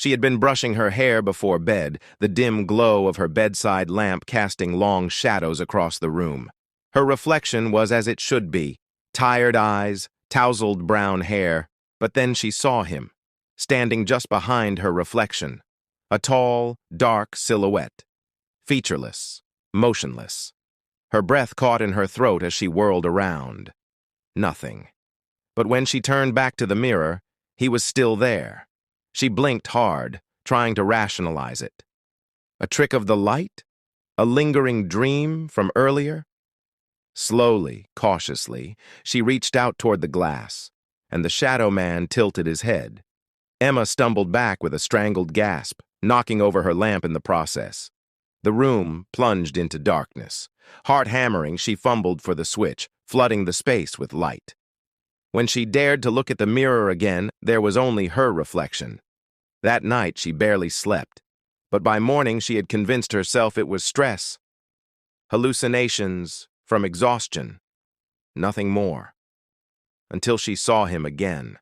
She had been brushing her hair before bed, the dim glow of her bedside lamp casting long shadows across the room. Her reflection was as it should be, tired eyes, tousled brown hair, but then she saw him, standing just behind her reflection, a tall, dark silhouette, featureless, motionless. Her breath caught in her throat as she whirled around. Nothing. But when she turned back to the mirror, he was still there. She blinked hard, trying to rationalize it. A trick of the light? A lingering dream from earlier? Slowly, cautiously, she reached out toward the glass, and the shadow man tilted his head. Emma stumbled back with a strangled gasp, knocking over her lamp in the process. The room plunged into darkness. Heart hammering, she fumbled for the switch, flooding the space with light. When she dared to look at the mirror again, there was only her reflection. That night, she barely slept, but by morning she had convinced herself it was stress. Hallucinations from exhaustion. Nothing more. Until she saw him again.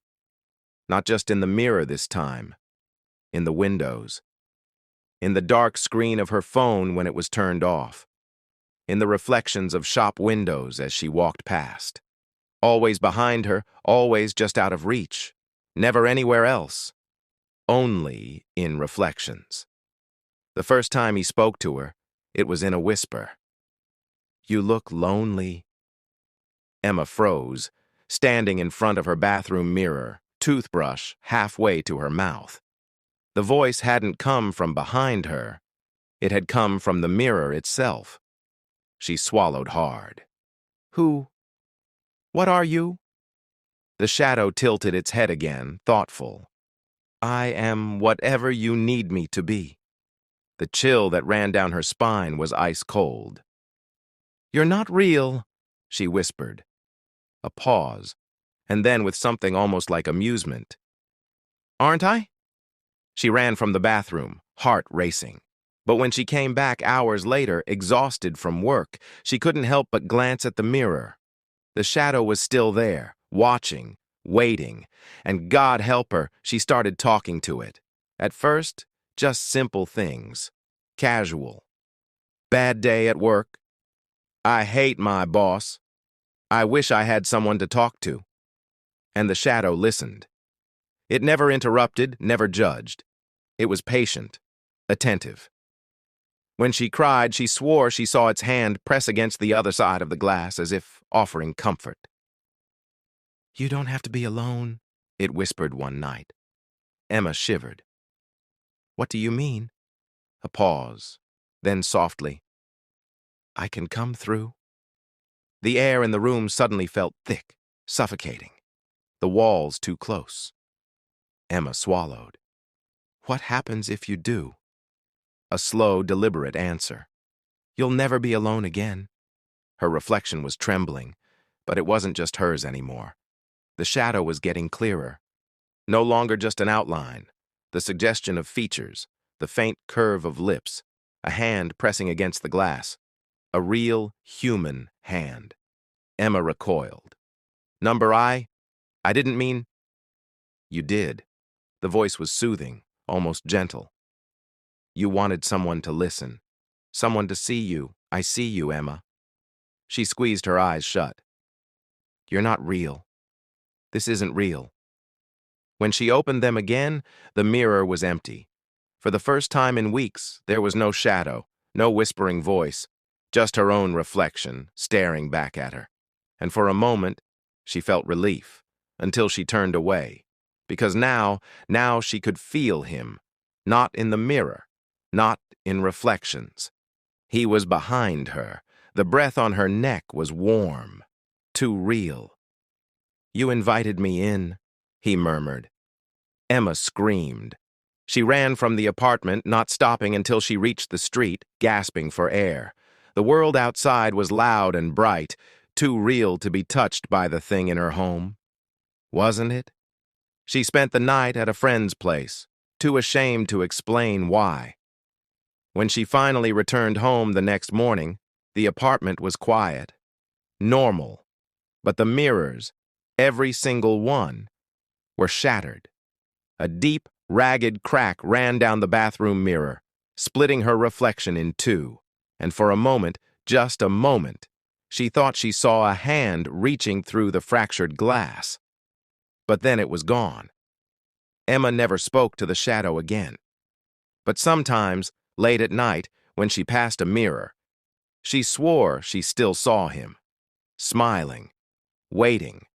Not just in the mirror this time. In the windows. In the dark screen of her phone when it was turned off. In the reflections of shop windows as she walked past. Always behind her, always just out of reach. Never anywhere else. Only in reflections. The first time he spoke to her, it was in a whisper. "You look lonely." Emma froze, standing in front of her bathroom mirror, toothbrush halfway to her mouth. The voice hadn't come from behind her. It had come from the mirror itself. She swallowed hard. "Who? What are you?" The shadow tilted its head again, thoughtful. "I am whatever you need me to be." The chill that ran down her spine was ice cold. "You're not real," she whispered. A pause, and then with something almost like amusement. "Aren't I?" She ran from the bathroom, heart racing. But when she came back hours later, exhausted from work, she couldn't help but glance at the mirror. The shadow was still there, watching, waiting, and God help her, she started talking to it. At first, just simple things. Casual. "Bad day at work. I hate my boss. I wish I had someone to talk to." And the shadow listened. It never interrupted, never judged. It was patient, attentive. When she cried, she swore she saw its hand press against the other side of the glass as if offering comfort. "You don't have to be alone," it whispered one night. Emma shivered. "What do you mean?" A pause, then softly, "I can come through." The air in the room suddenly felt thick, suffocating. The walls too close. Emma swallowed. "What happens if you do?" A slow, deliberate answer. "You'll never be alone again." Her reflection was trembling, but it wasn't just hers anymore. The shadow was getting clearer. No longer just an outline, the suggestion of features, the faint curve of lips, a hand pressing against the glass. A real, human hand. Emma recoiled. "Number I didn't mean—" "You did." The voice was soothing, almost gentle. "You wanted someone to listen. Someone to see you. I see you, Emma." She squeezed her eyes shut. "You're not real. This isn't real." When she opened them again, the mirror was empty. For the first time in weeks, there was no shadow, no whispering voice, just her own reflection staring back at her. And for a moment, she felt relief, until she turned away. Because now she could feel him, not in the mirror, not in reflections. He was behind her. The breath on her neck was warm, too real. "You invited me in," he murmured. Emma screamed. She ran from the apartment, not stopping until she reached the street, gasping for air. The world outside was loud and bright, too real to be touched by the thing in her home. Wasn't it? She spent the night at a friend's place, too ashamed to explain why. When she finally returned home the next morning, the apartment was quiet. Normal. But the mirrors, every single one, were shattered. A deep, Ragged crack ran down the bathroom mirror, splitting her reflection in two. And for a moment, just a moment, she thought she saw a hand reaching through the fractured glass. But then it was gone. Emma never spoke to the shadow again. But sometimes, late at night, when she passed a mirror, she swore she still saw him, smiling, waiting,